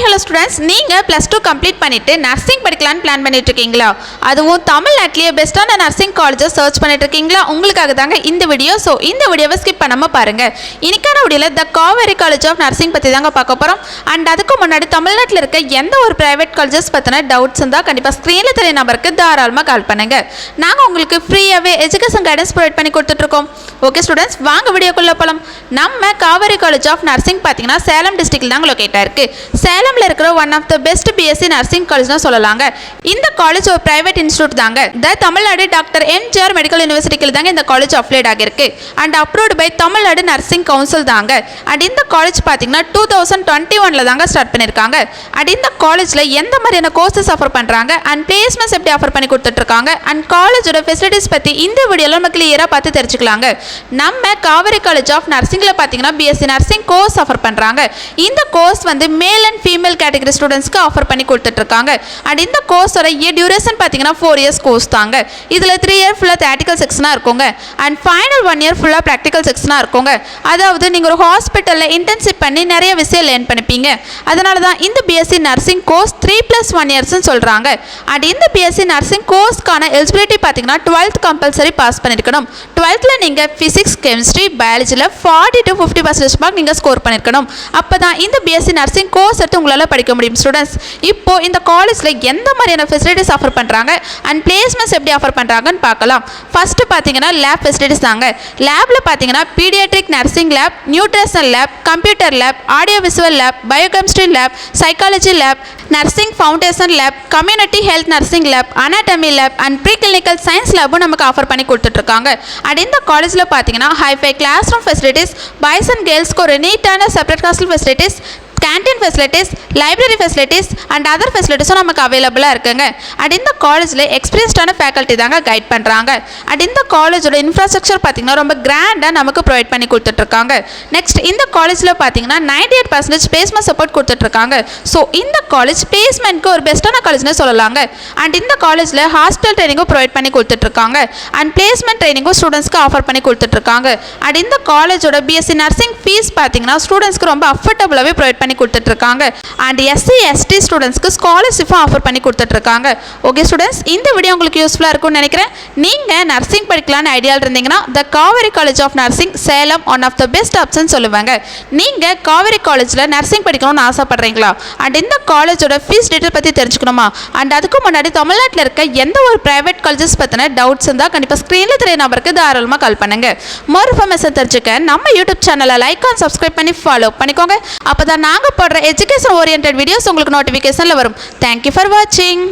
Hello students, நீங்கள் +2 complete பண்ணிவிட்டு nursing படிக்கலான்னு plan பண்ணிட்டு இருக்கீங்களா? அதுவும் தமிழ்நாட்டிலேயே பெஸ்ட்டான நர்சிங் காலேஜஸ் சர்ச் பண்ணிட்டு இருக்கீங்களா? உங்களுக்காக தாங்க இந்த வீடியோ. ஸோ இந்த வீடியோவை ஸ்கிப் பண்ணாமல் பாருங்கள். இன்னைக்கான வீடியோவில் த காவேரி காலேஜ் ஆஃப் நர்சிங் பற்றி தாங்க பார்க்க போகிறோம். அண்ட் அதுக்கு முன்னாடி தமிழ்நாட்டில் இருக்க எந்த ஒரு ப்ரைவேட் காலேஜஸ் பற்றின டவுட்ஸ் இருந்தால் கண்டிப்பாக ஸ்க்ரீனில் தெரிய நம்பருக்கு தாராளமாக கால் பண்ணுங்கள். நாங்கள் உங்களுக்கு ஃப்ரீயாகவே எஜுகேஷன் கைடன்ஸ் ப்ரொவைட் பண்ணி கொடுத்துட்ருக்கோம். ஓகே ஸ்டூடெண்ட்ஸ், வாங்க வீடியோக்குள்ளே போகலாம். நம்ம காவேரி காலேஜ் ஆஃப் நர்சிங் பார்த்தீங்கன்னா சேலம் டிஸ்ட்ரிக்டில் தாங்க லொக்கேட்டாக இருக்குது. சேலமில் இருக்கிற one of the best BSc nursing காலேஜ்னு சொல்லலாங்க. இந்த காலேஜ் ஒரு பிரைவேட் இன்ஸ்டியூட் தாங்க. The Tamil Nadu doctor MGR medical யூனிவர்சிட்டிக்கு தாங்க இந்த காலேஜ் அப்ளைட் ஆகிருக்கு. And approved by Tamil Nadu nursing council தாங்க. அண்ட் இந்த காலேஜ் பார்த்தீங்கன்னா 2021 தாங்க ஸ்டார்ட் பண்ணியிருக்காங்க. அண்ட் இந்த காலேஜில் எந்த மாதிரியான கோர்சஸ் ஆஃபர் பண்ணுறாங்க அண்ட் பிளேஸ்மெண்ட்ஸ் எப்படி ஆஃபர் பண்ணி கொடுத்துட்ருக்காங்க அண்ட் காலேஜோட ஃபெசிலிட்டிஸ் பற்றி இந்த வீடியோவில் நம்ம கிளியராக பார்த்து தெரிஞ்சுக்கலாங்க. நம்ம காவேரி காலேஜ் ஆஃப் நர்சிங்கில் பார்த்தீங்கன்னா பிஎஸ்சி நர்சிங் கோர்ஸ் ஆஃபர் பண்ணுறாங்க. இந்த கோர்ஸ் வந்து மேல் அண்ட் ஃபீமேல் கேட்டகரி ஸ்டூடெண்ட்ஸ்க்கு ஆஃபர் பண்ணி கொடுத்துட்ருக்காங்க. அண்ட் இந்த கோர்ஸோட டியூரேஷன் பார்த்தீங்கன்னா 4 இயர்ஸ் கோர்ஸ் தாங்க. இதில் 3 இயர் ஃபுல்லாக தியரிட்டிக்கல் செக்ஷனாக இருக்குங்க. அண்ட் ஃபைனல் 1 இயர் ஃபுல்லாக ப்ராக்டிக்கல் செக்ஷனாக இருக்குங்க. அதாவது நீங்கள் ஒரு ஹாஸ்பிட்டலில் இன்டர்ன்ஷிப் பண்ணி நிறைய விஷயம் லேர்ன் பண்ணிப்பீங்க. அதனால தான் இந்த பிஎஸ்சி நர்சிங் கோர்ஸ் 3+1 இயர்ஸ்ன்னு சொல்கிறாங்க. அண்ட் இந்த பிஎஸ்சி நர்சிங் கோர்ஸ்க்கான எலிஜிபிலிட்டி பார்த்தீங்கன்னா 12th கம்பல்சரி பாஸ் பண்ணியிருக்கணும். 12th நீங்கள் ஃபிசிக்ஸ், கெமிஸ்ட்ரி, பயாலஜியில் 40 to 50% மார்க் நீங்கள் ஸ்கோர் பண்ணியிருக்கணும். அப்போ தான் இந்த பிஎஸ்சி நர்சிங் கோர்ஸ் எடுத்து உங்களால் படிக்க முடியும். ஸ்டூடெண்ட்ஸ், இப்போ இந்த காலேஜில் எந்த மாதிரியான ஃபெசிலிட்டிஸ் ஆஃபர் பண்ணுறாங்க அண்ட் பிளேஸ்மெண்ட்ஸ் எப்படி ஆஃபர் பண்ணுறாங்கன்னு பார்க்கலாம். ஃபஸ்ட்டு பார்த்தீங்கன்னா லேப் ஃபெசிலிட்டிஸ் தாங்க. லேபில் பார்த்தீங்கன்னா paediatric nursing lab, nutritional lab, computer lab, audio visual lab, biochemistry lab, psychology lab, nursing foundation lab, community health nursing lab, anatomy lab and pre clinical science லேபும் நமக்கு offer பண்ணி கொடுத்துட்ருக்காங்க. And இந்த காலேஜில் பார்த்தீங்கன்னா hifi class room facilities, boys and கேர்ள்ஸ்க்கு ஒரு நீட்டான separate hostel facilities, canteen facilities, library facilities and other ஃபெசிலிட்டிஸும் நமக்கு அவைலபிளாக இருக்குங்க. அண்ட் இந்த காலேஜில் எக்ஸ்பீரியன்ஸ்டான ஃபேக்கல்ட்டி தாங்க கைட் பண்ணுறாங்க. அண்ட் இந்த காலேஜோட இன்ஃப்ராஸ்ட்ரக்சர் பார்த்திங்கன்னா ரொம்ப கிராண்டாக நமக்கு ப்ரொவைட் பண்ணி கொடுத்துட்ருக்காங்க. நெக்ஸ்ட், இந்த காலேஜில் பார்த்தீங்கன்னா 98% பிளேஸ்மெண்ட் சப்போர்ட் கொடுத்துட்ருக்காங்க. ஸோ இந்த காலேஜ் பிளேஸ்மெண்ட்க்கு ஒரு பெஸ்ட்டான காலேஜ்னு சொல்லலாங்க. அண்ட் இந்த காலேஜில் ஹாஸ்டல் ட்ரைனிங்கும் ப்ரொவைட் பண்ணி கொடுத்துட்ருக்காங்க. அண்ட் பிளேஸ்மெண்ட் ட்ரைனிங்கும் ஸ்டூடெண்ட்ஸ்க்கு ஆஃபர் பண்ணி கொடுத்துட்ருக்காங்க. அண்ட் இந்த காலேஜோட பிஎஸ்சி நர்சிங் ஃபீஸ் பார்த்தீங்கன்னா ஸ்டூடெண்ட்ஸ்க்கு ரொம்ப அஃபோர்டபுளாகவே ப்ரொவைட் பண்ணி கொடுத்துட்ருக்காங்க. அண்ட் எஸ்சி எஸ்டி ஸ்டூடெண்ட்ஸ்க்கு ஸ்காலர்ஷிப்பும் ஆஃபர் பண்ணி கொடுத்துட்ருக்காங்க. ஓகே ஸ்டூடெண்ட்ஸ், இந்த வீடியோ உங்களுக்கு யூஸ்ஃபுல்லாக இருக்கும்னு நினைக்கிறேன். நீங்கள் நர்சிங் படிக்கலான்னு ஐடியாவில் இருந்தீங்கன்னா the Kaveri college of nursing Salem one of the best option சொல்லுவாங்க. நீங்கள் காவேரி காலேஜில் நர்சிங் படிக்கணும்னு ஆசைப்படுறீங்களா? அண்ட் இந்த காலேஜோட ஃபீஸ் டீட்டெயில் பற்றி தெரிஞ்சுக்கணுமா? அண்ட் அதுக்கு முன்னாடி தமிழ்நாட்டில் இருக்க எந்த ஒரு ப்ரைவேட் காலேஜஸ் பற்றின டவுட்ஸ் இருந்தால் கண்டிப்பாக ஸ்க்ரீனில் தெரிய நம்பருக்கு தாராளமாக கால் பண்ணுங்கள். மோர் இன்ஃபர்மேஷன் தெரிஞ்சுக்க நம்ம யூடியூப் சேனலை லைக் அண்ட் சப்ஸ்கிரைப் பண்ணி ஃபாலோ பண்ணிக்கோங்க. அப்போ தான் நாங்கள் போடுற எஜுகேஷன் ஓரியன்ட் வீடியோஸ் உங்களுக்கு நோட்டிஃபிகேஷனில் வரும். தேங்க்யூ ஃபார் வாட்சிங்.